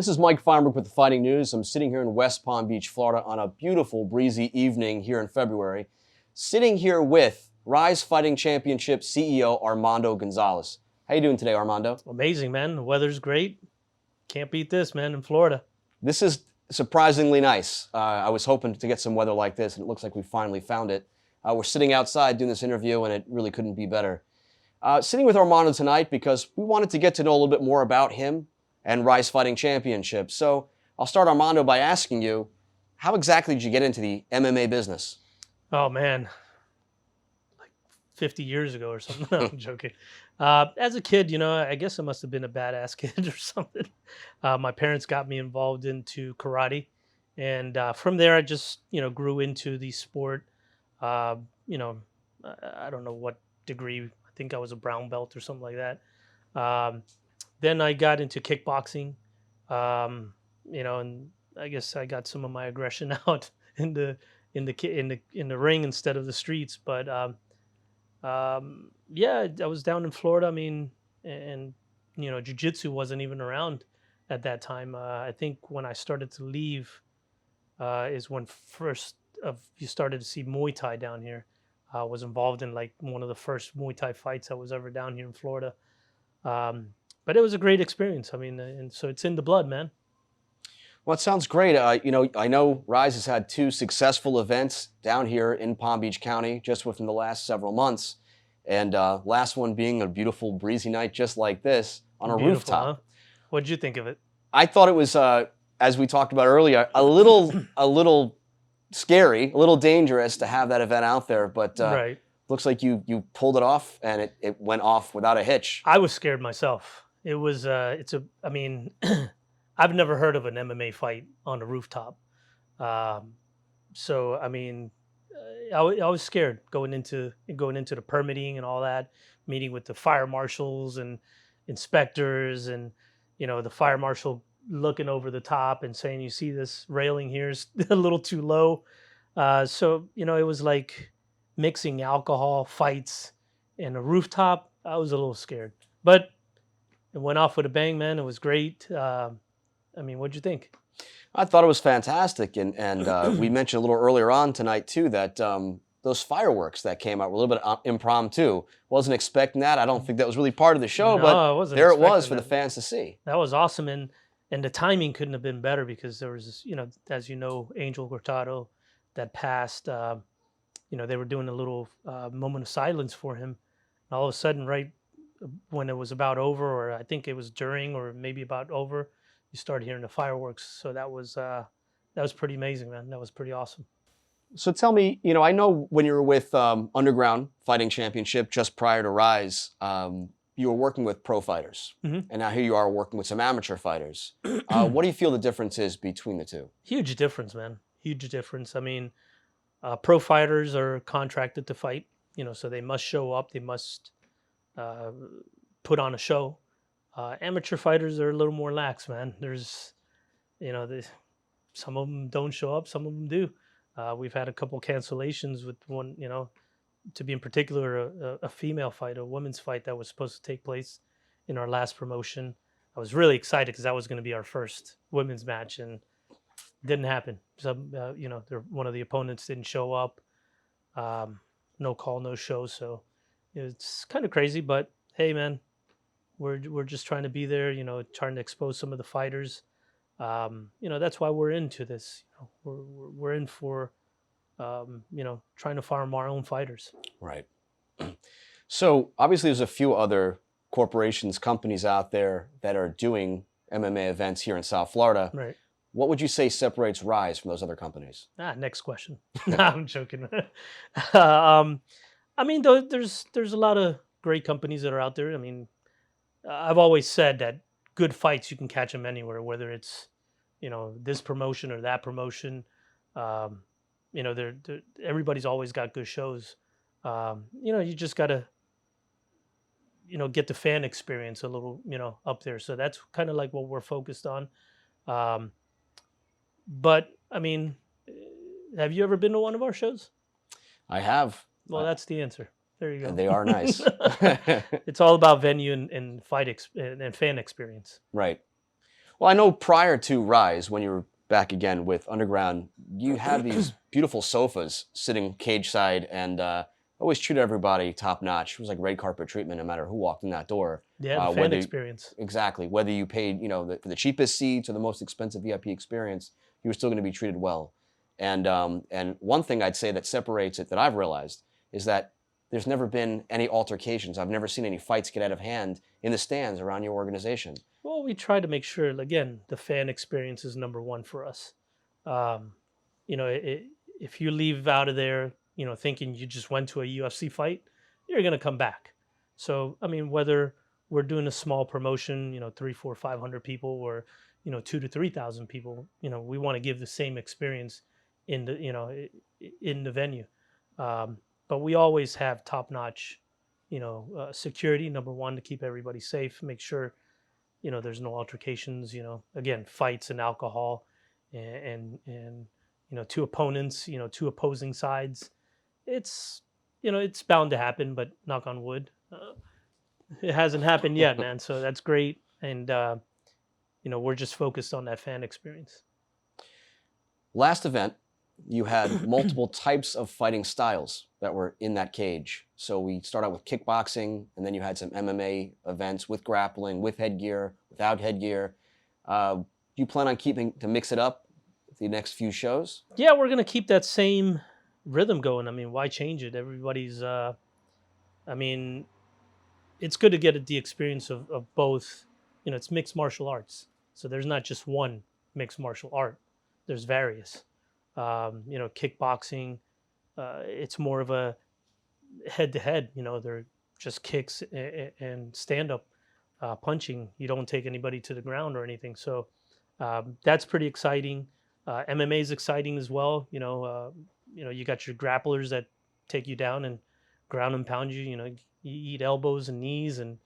This is Mike Feinberg with the Fighting News. I'm sitting here in West Palm Beach, Florida on a beautiful, breezy evening here in February. Sitting here with RIZE Fighting Championship CEO Armando Gonzalez. How you doing today, Armando? Amazing, man. The weather's great. Can't beat this, man, in Florida. This is surprisingly nice. I was hoping to get some weather like this, and it looks like we finally found it. We're sitting outside doing this interview, and it really couldn't be better. Sitting with Armando tonight because we wanted to get to know a little bit more about him and RIZE Fighting Championship. So I'll start, Armando, by asking you, how exactly did you get into the MMA business? Oh, man. Like 50 years ago or something. No, I'm joking. As a kid, I guess I must have been a badass kid or something. My parents got me involved into karate. And from there, I just, grew into the sport. I don't know what degree. I think I was a brown belt or something like that. Then I got into kickboxing, and I guess I got some of my aggression out in the ring instead of the streets. But yeah, I was down in Florida. I mean, and jiu-jitsu wasn't even around at that time. I think when I started to leave is when you started to see Muay Thai down here. I was involved in like one of the first Muay Thai fights that was ever down here in Florida. But it was a great experience. I mean, and so it's in the blood, man. Well, it sounds great. I know RIZE has had 2 successful events down here in Palm Beach County just within the last several months. And last one being a beautiful breezy night just like this on a rooftop. Huh? What'd you think of it? I thought it was, as we talked about earlier, a little scary, a little dangerous to have that event out there. But right. Looks like you pulled it off, and it went off without a hitch. I was scared myself. It was, I mean, I've never heard of an MMA fight on a rooftop. So, I mean, I was scared going into the permitting and all that, meeting with the fire marshals and inspectors, and the fire marshal looking over the top and saying, "You see this railing here is a little too low." So it was like mixing alcohol, fights, and a rooftop. I was a little scared, but it went off with a bang, man. It was great. I mean, what'd you think? I thought it was fantastic, and we mentioned a little earlier on tonight too that those fireworks that came out were a little bit impromptu. Wasn't expecting that. I don't think that was really part of the show, No, but there it was for the fans to see. That was awesome, and the timing couldn't have been better because there was, as Angel Cortado that passed. They were doing a little moment of silence for him. And all of a sudden, right when it was about over, or I think it was during, or maybe about over, you started hearing the fireworks. So that was pretty amazing, man. That was pretty awesome. So tell me, I know when you were with Underground Fighting Championship just prior to RIZE, you were working with pro fighters, and now here you are working with some amateur fighters. What do you feel the difference is between the two? Huge difference, man. Huge difference. I mean, pro fighters are contracted to fight, so they must show up. They must put on a show. Amateur fighters are a little more lax, man. There's, some of them don't show up, some of them do. We've had a couple cancellations with one, to be in particular, a female fight, a women's fight that was supposed to take place in our last promotion. I was really excited because that was going to be our first women's match, and didn't happen. Some, one of the opponents didn't show up. No call, no show. So it's kind of crazy, but hey, man, we're just trying to be there. Trying to expose some of the fighters. That's why we're into this. We're in for, trying to farm our own fighters. Right. So obviously, there's a few other corporations, companies out there that are doing MMA events here in South Florida. Right. What would you say separates RIZE from those other companies? Next question. No, I'm joking. I mean, there's a lot of great companies that are out there. I mean, I've always said that good fights, you can catch them anywhere, whether it's, this promotion or that promotion. Everybody's always got good shows. You just got to, get the fan experience a little, up there. So that's kind of like what we're focused on. But I mean, have you ever been to one of our shows? I have. Well, that's the answer. There you go. And they are nice. It's all about venue and fight and fan experience. Right. Well, I know prior to Rise, when you were back again with Underground, you had these beautiful sofas sitting cage side and always treated everybody top notch. It was like red carpet treatment no matter who walked in that door. Yeah, the fan experience. Exactly. Whether you paid, for the cheapest seats or the most expensive VIP experience, you were still going to be treated well. And one thing I'd say that separates it that I've realized is that there's never been any altercations. I've never seen any fights get out of hand in the stands around your organization. Well, we try to make sure, again, the fan experience is number one for us. Um, if you leave out of there, thinking you just went to a UFC fight, you're going to come back. So, I mean, whether we're doing a small promotion, 3, 4, 500 people, or 2 to 3,000 people, we want to give the same experience in the in the venue. But we always have top notch, security. Number one, to keep everybody safe, make sure there's no altercations. Again, fights and alcohol, and two opponents, two opposing sides. It's bound to happen, but knock on wood, it hasn't happened yet, man. So that's great, and we're just focused on that fan experience. Last event, you had multiple types of fighting styles that were in that cage. So we start out with kickboxing, and then you had some MMA events with grappling, with headgear, without headgear. You plan on keeping to mix it up the next few shows? Yeah, we're gonna keep that same rhythm going. I mean, why change it? Everybody's. It's good to get the experience of both. It's mixed martial arts, so there's not just one mixed martial art. There's various. Kickboxing, it's more of a head-to-head. They're just kicks and stand-up punching. You don't take anybody to the ground or anything. So that's pretty exciting. MMA is exciting as well. You got your grapplers that take you down and ground and pound you. You eat elbows and knees, and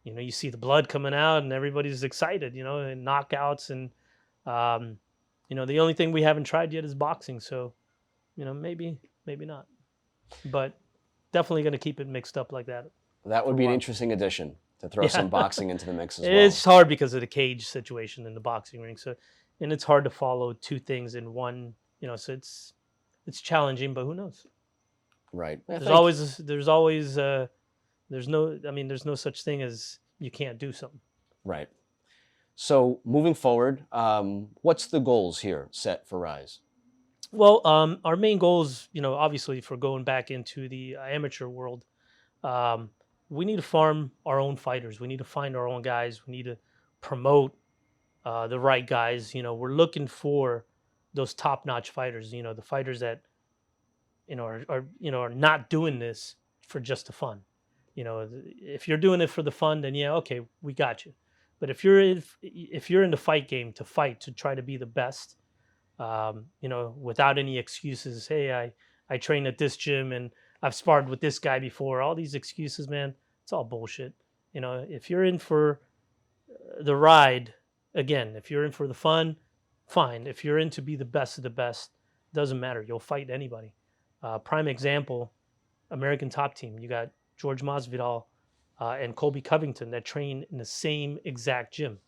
you see the blood coming out, and everybody's excited. And knockouts, and the only thing we haven't tried yet is boxing. So, maybe not, but definitely going to keep it mixed up like that. That would be an interesting addition to throw some boxing into the mix as well. It's hard because of the cage situation in the boxing ring. So, and it's hard to follow two things in one. So it's challenging, but who knows? Right. There's no such thing as you can't do something. Right. So moving forward, what's the goals here set for RIZE? Well, our main goals, obviously for going back into the amateur world, we need to farm our own fighters. We need to find our own guys. We need to promote the right guys. We're looking for those top-notch fighters. The fighters that are not doing this for just the fun. If you're doing it for the fun, then yeah, okay, we got you. But if you're in the fight game to fight, to try to be the best, without any excuses, hey, I train at this gym and I've sparred with this guy before, all these excuses, man, it's all bullshit. If you're in for the ride, again, if you're in for the fun, fine. If you're in to be the best of the best, doesn't matter. You'll fight anybody. Prime example, American Top Team. You got George Masvidal and Colby Covington that train in the same exact gym.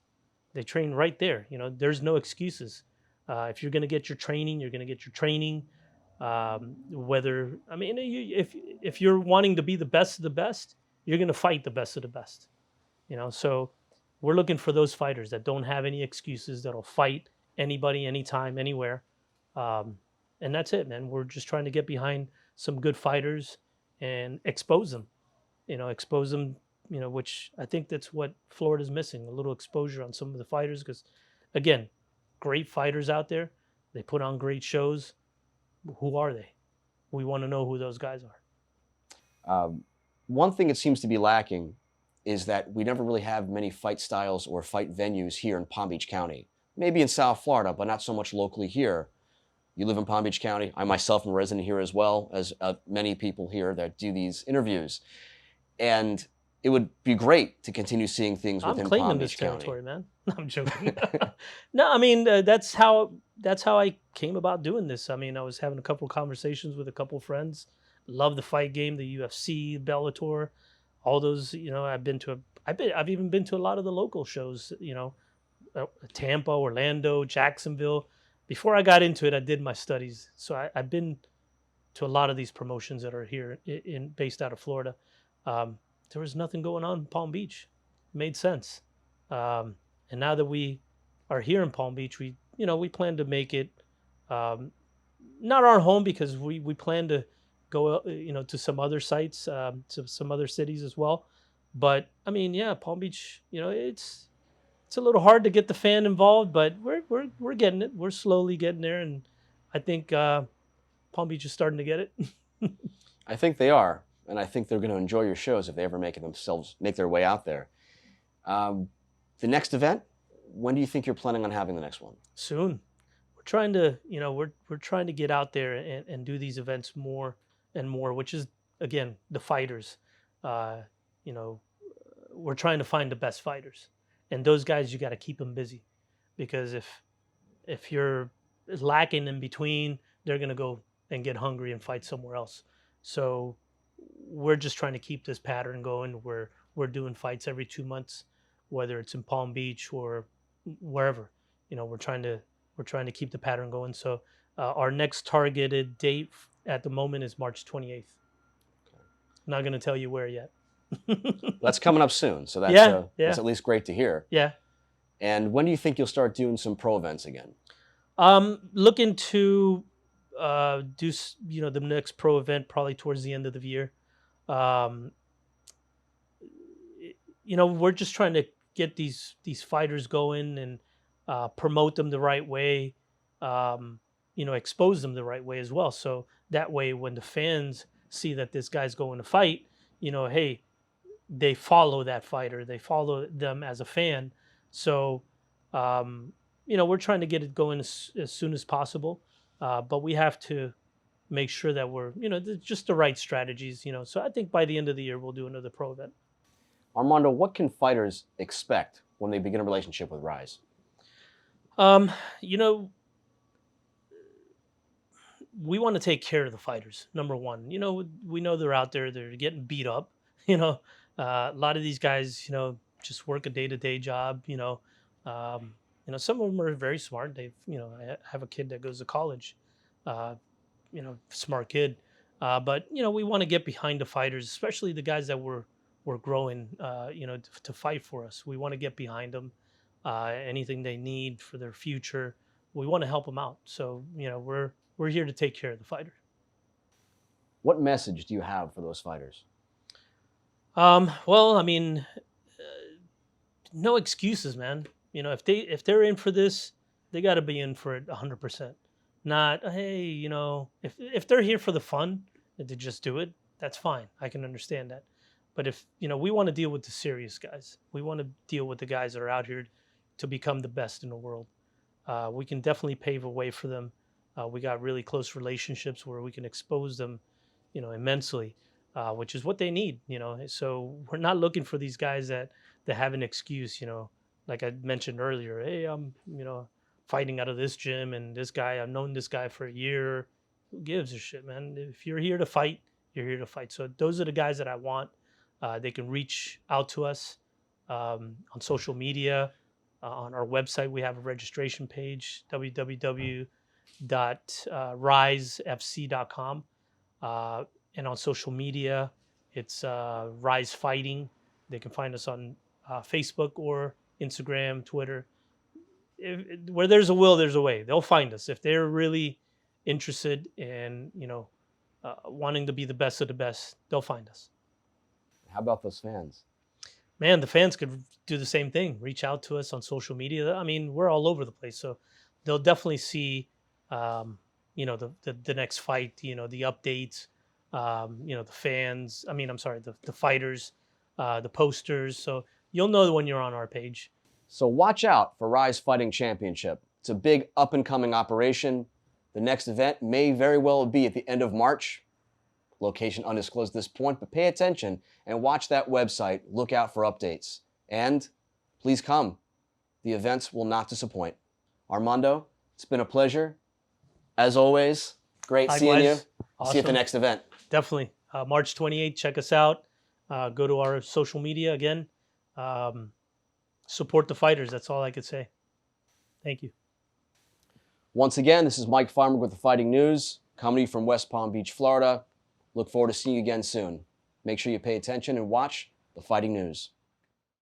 They train right there. There's no excuses. If you're going to get your training, you're going to get your training. If you're wanting to be the best of the best, you're going to fight the best of the best. So we're looking for those fighters that don't have any excuses, that'll fight anybody, anytime, anywhere. And that's it, man. We're just trying to get behind some good fighters and expose them. Which I think that's what Florida's missing, a little exposure on some of the fighters. Because, again, great fighters out there. They put on great shows. Who are they? We want to know who those guys are. One thing it seems to be lacking is that we never really have many fight styles or fight venues here in Palm Beach County. Maybe in South Florida, but not so much locally here. You live in Palm Beach County. I myself am a resident here as well, as many people here that do these interviews. And it would be great to continue seeing things within Palm Beach County. I'm claiming this territory, man. No, I'm joking. No, I mean, that's how I came about doing this. I mean, I was having a couple of conversations with a couple of friends. Love the fight game, the UFC, Bellator, all those. I've even been to a lot of the local shows. Tampa, Orlando, Jacksonville. Before I got into it, I did my studies. So I've been to a lot of these promotions that are here based out of Florida. Um, there was nothing going on in Palm Beach. It made sense. And now that we are here in Palm Beach, we plan to make it um, not our home, because we plan to go to some other sites, to some other cities as well. But I mean, yeah, Palm Beach, it's a little hard to get the fan involved, but we're getting it. We're slowly getting there, and I think Palm Beach is starting to get it. I think they are, and I think they're going to enjoy your shows if they ever make their way out there. The next event, when do you think you're planning on having the next one? Soon. We're trying to, we're trying to get out there and do these events more and more, which is again the fighters. Uh, you know, we're trying to find the best fighters, and those guys you got to keep them busy, because if you're lacking in between, they're gonna go and get hungry and fight somewhere else. So we're just trying to keep this pattern going where we're doing fights every 2 months, whether it's in Palm Beach or wherever. We're trying to keep the pattern going. So our next targeted date at the moment is March 28th. Not going to tell you where yet. That's coming up soon, so that's at least great to hear. Yeah. And when do you think you'll start doing some pro events again? Looking to do the next pro event probably towards the end of the year. Um, we're just trying to get these fighters going and promote them the right way. Expose them the right way as well. So that way, when the fans see that this guy's going to fight, hey, they follow that fighter. They follow them as a fan. So, we're trying to get it going as soon as possible. But we have to make sure that we're, just the right strategies, So I think by the end of the year, we'll do another pro event. Armando, what can fighters expect when they begin a relationship with RIZE? We want to take care of the fighters. Number one, we know they're out there, they're getting beat up. A lot of these guys, just work a day-to-day job. Some of them are very smart. I have a kid that goes to college, smart kid. But we want to get behind the fighters, especially the guys that we're growing, to fight for us. We want to get behind them. Anything they need for their future, we want to help them out. So, we're here to take care of the fighter. What message do you have for those fighters? Well, I mean, no excuses, man. If they're in for this, they got to be in for it 100%. Not, hey, if they're here for the fun, to just do it, that's fine. I can understand that. But if, we want to deal with the serious guys. We want to deal with the guys that are out here to become the best in the world. We can definitely pave a way for them. We got really close relationships where we can expose them, immensely, which is what they need, So we're not looking for these guys that have an excuse, like I mentioned earlier. Hey, I'm, fighting out of this gym, and this guy, I've known this guy for a year. Who gives a shit, man? If you're here to fight, you're here to fight. So those are the guys that I want. They can reach out to us on social media. On our website, we have a registration page, www.rizefc.com. And on social media, it's Rise Fighting. They can find us on Facebook or Instagram, Twitter. Where there's a will, there's a way. They'll find us. If they're really interested in, wanting to be the best of the best, they'll find us. How about those fans? Man, the fans could do the same thing. Reach out to us on social media. I mean, we're all over the place, so they'll definitely see, the next fight. The updates. The fans. I mean, I'm sorry, the fighters, the posters. So you'll know when you're on our page. So watch out for RIZE Fighting Championship. It's a big up-and-coming operation. The next event may very well be at the end of March. Location undisclosed at this point, but pay attention and watch that website. Look out for updates. And please come. The events will not disappoint. Armando, it's been a pleasure. As always, great seeing you. Awesome. See you at the next event. Definitely. March 28th, check us out. Go to our social media again. Support the fighters. That's all I could say. Thank you. Once again, this is Mike Feinberg with the Fighting News, coming from West Palm Beach, Florida. Look forward to seeing you again soon. Make sure you pay attention and watch the Fighting News.